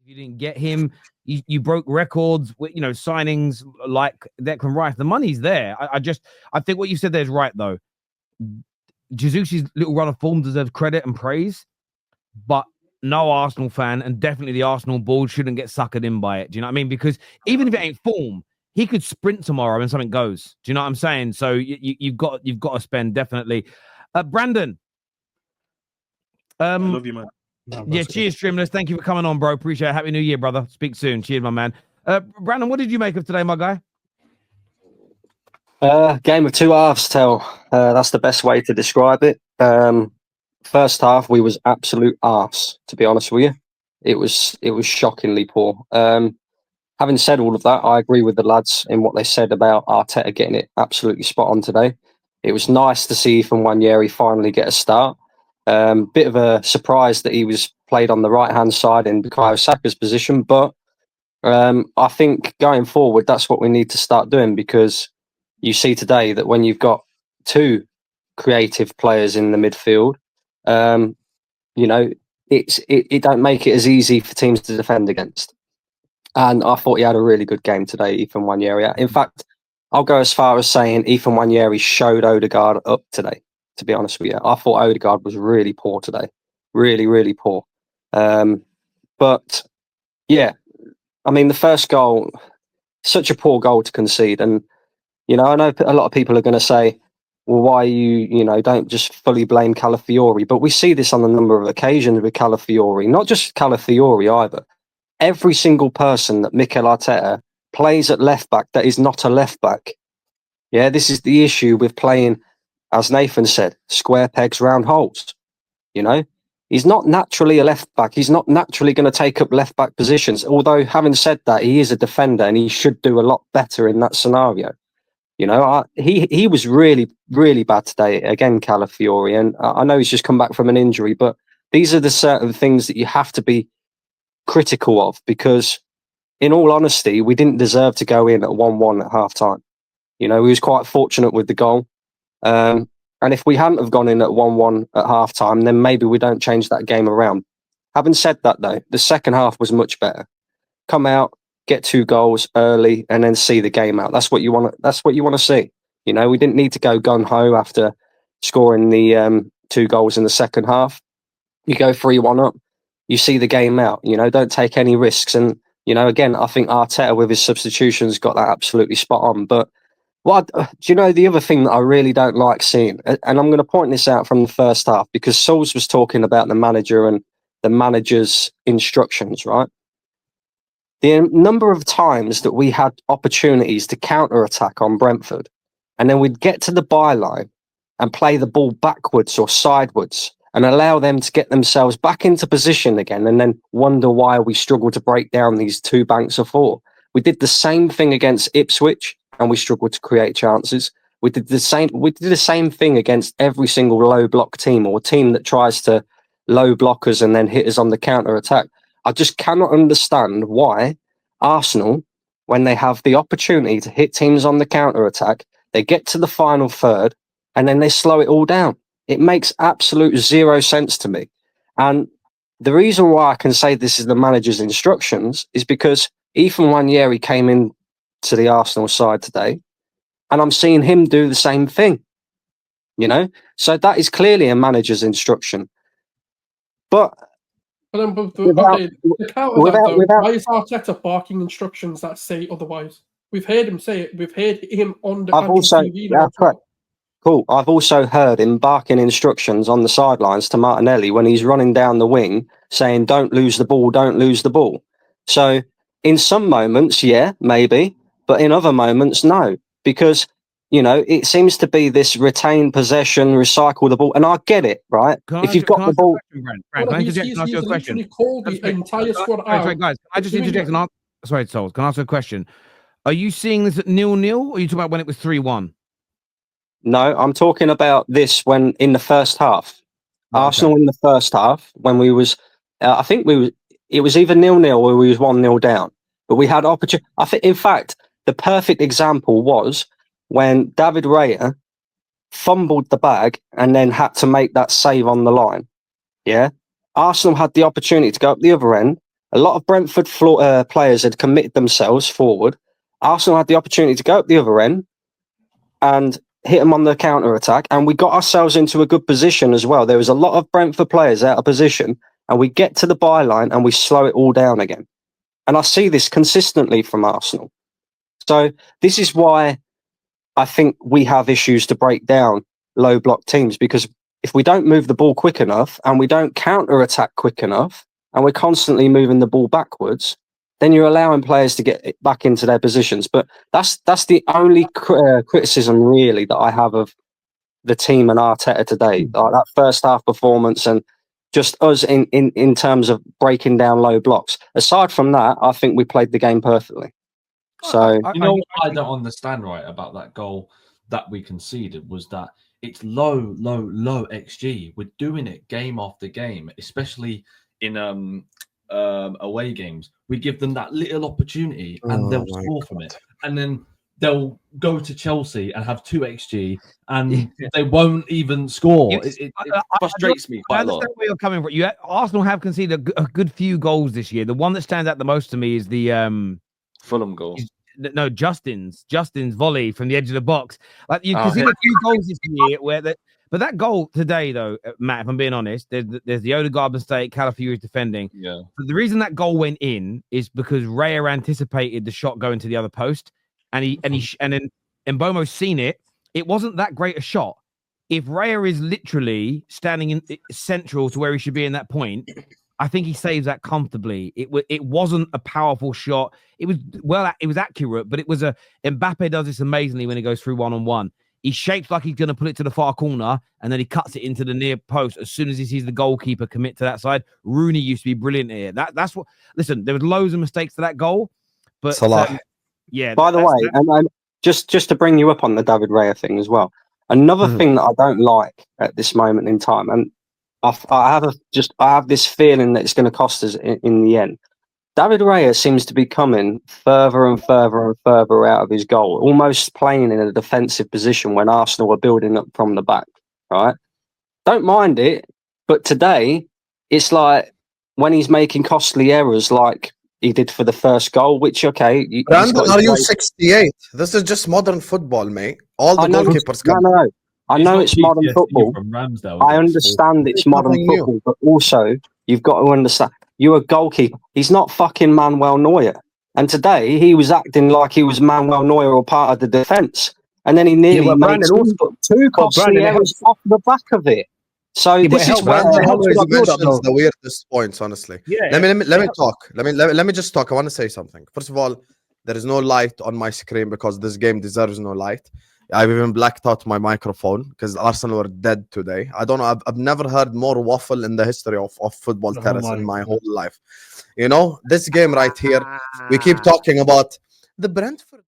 You didn't get him. You broke records with, signings like Declan Rice. The money's there. I think what you said there is right, though. Jesus' little run of form deserves credit and praise, but no Arsenal fan, and definitely the Arsenal board, shouldn't get suckered in by it. Do you know what I mean? Because even if it ain't form, he could sprint tomorrow and something goes. Do you know what I'm saying? So you've got to spend, definitely. Brandon. I love you, man. Yeah, cheers, Streamless. Thank you for coming on, bro. Appreciate it. Happy New Year, brother. Speak soon. Cheers, my man. Brandon, what did you make of today, my guy? Game of two halves, Tell. That's the best way to describe it. First half, we was absolute arse, to be honest with you. It was shockingly poor. Having said all of that, I agree with the lads in what they said about Arteta getting it absolutely spot on today. It was nice to see Ethan Nwaneri finally get a start. Bit of a surprise that he was played on the right-hand side in Bukayo Saka's position, but I think going forward, that's what we need to start doing, because you see today that when you've got two creative players in the midfield, it don't make it as easy for teams to defend against. And I thought he had a really good game today, Ethan Nwaneri. In fact, I'll go as far as saying Ethan Nwaneri showed Odegaard up today, to be honest with you. I thought Odegaard was really poor today. Really, really poor. But, yeah, I mean, the first goal, such a poor goal to concede. And, I know a lot of people are going to say, well, why don't just fully blame Calafiori. But we see this on a number of occasions with Calafiori. Not just Calafiori either. Every single person that Mikel Arteta plays at left back that is not a left back. Yeah, this is the issue with playing, as Nathan said, square pegs, round holes. He's not naturally a left back. He's not naturally going to take up left back positions. Although, having said that, he is a defender and he should do a lot better in that scenario. He was really, really bad today. Again, Calafiori, and I know he's just come back from an injury, but these are the certain things that you have to be critical of, because in all honesty, we didn't deserve to go in at 1-1 at half time. We was quite fortunate with the goal. And if we hadn't have gone in at 1-1 at half time, then maybe we don't change that game around. Having said that, though, the second half was much better. Come out, get 2 goals early, and then see the game out. That's what you want to see. We didn't need to go gung-ho after scoring the 2 goals in the second half. You go 3-1 up, you see the game out. Don't take any risks. And, again, I think Arteta with his substitutions got that absolutely spot on. But the other thing that I really don't like seeing, and I'm going to point this out from the first half, because Souls was talking about the manager and the manager's instructions, right? The number of times that we had opportunities to counter-attack on Brentford, and then we'd get to the byline and play the ball backwards or sideways and allow them to get themselves back into position again, and then wonder why we struggle to break down these 2 banks of 4. We did the same thing against Ipswich, and we struggled to create chances. We did the same thing against every single low block team, or team that tries to low block us and then hit us on the counter-attack. I just cannot understand why Arsenal, when they have the opportunity to hit teams on the counter-attack, they get to the final third and then they slow it all down. It makes absolute zero sense to me. And the reason why I can say this is the manager's instructions is because Ethan Nwaneri came in to the Arsenal side today, and I'm seeing him do the same thing. So that is clearly a manager's instruction. But why is Arteta barking instructions that say otherwise? We've heard him say it. We've heard him on the TV now. Cool. I've also heard him barking instructions on the sidelines to Martinelli when he's running down the wing, saying, "Don't lose the ball, don't lose the ball." So in some moments, yeah, maybe, but in other moments, no, because it seems to be this retain possession, recycle the ball, and I get it, right? If you've got the ball, Brand, can I interject and ask you a question? Called the entire squad out. Sorry, guys, can I just interject and ask? Sorry, Souls, can I ask a question? Are you seeing this at 0-0, or are you talking about when it was 3-1? No, I'm talking about this when in the first half. Okay. Arsenal in the first half, when we was, I think it was either 0-0 or we was 1-0 down. But we had opportunity. I think, in fact, the perfect example was when David Raya fumbled the bag and then had to make that save on the line. Yeah, Arsenal had the opportunity to go up the other end, A lot of Brentford players had committed themselves forward. Arsenal had the opportunity to go up the other end and hit them on the counter attack, and we got ourselves into a good position as well. There was a lot of Brentford players out of position, and we get to the byline and we slow it all down again. And I see this consistently from Arsenal. So this is why I think we have issues to break down low block teams, because if we don't move the ball quick enough and we don't counter attack quick enough and we're constantly moving the ball backwards, then you're allowing players to get back into their positions. But that's the only criticism really that I have of the team and Arteta today. Like that first half performance and just us in terms of breaking down low blocks. Aside from that, I think we played the game perfectly. So you know what I don't understand right about that goal that we conceded was that it's low XG. We're doing it game after game, especially in away games. We give them that little opportunity and they'll score from it, and then they'll go to Chelsea and have 2 XG and they won't even score. It frustrates me quite a lot. I understand where you're coming from. Arsenal have conceded a good few goals this year. The one that stands out the most to me is the Fulham goal. No, Justin's volley from the edge of the box. Like you can see a few goals this year but that goal today, though, Matt, if I'm being honest, there's the Odegaard mistake, Calafiori is defending. Yeah. But the reason that goal went in is because Raya anticipated the shot going to the other post, and then Mbomo's seen it. It wasn't that great a shot. If Raya is literally standing in central to where he should be in that point, I think he saves that comfortably. It wasn't a powerful shot. It was accurate, but it was Mbappe does this amazingly when he goes through 1-on-1. He shapes like he's going to put it to the far corner, and then he cuts it into the near post as soon as he sees the goalkeeper commit to that side. Rooney used to be brilliant here. That's what. Listen, there was loads of mistakes to that goal, but Salah. Yeah. By the way, and just to bring you up on the David Raya thing as well. Another thing that I don't like at this moment in time, and I have this feeling that it's going to cost us in the end. David Raya seems to be coming further and further and further out of his goal, almost playing in a defensive position when Arsenal were building up from the back, right? Don't mind it, but today it's like when he's making costly errors like he did for the first goal, which, okay. Brandon, are you 68? This is just modern football, mate. All the goalkeepers come. No. I know it's modern football. From Ramsdale, I understand it's modern football, but also you've got to understand you're a goalkeeper. He's not fucking Manuel Neuer. And today he was acting like he was Manuel Neuer or part of the defence. And then he nearly made two costly errors off the back of it. So this is where Brandon always mentions the weirdest points, honestly. Yeah. Let me talk. Let me just talk. I want to say something. First of all, there is no light on my screen because this game deserves no light. I've even blacked out my microphone because Arsenal were dead today. I don't know. I've never heard more waffle in the history of football terrace in my whole life. You know, this game right here, we keep talking about the Brentford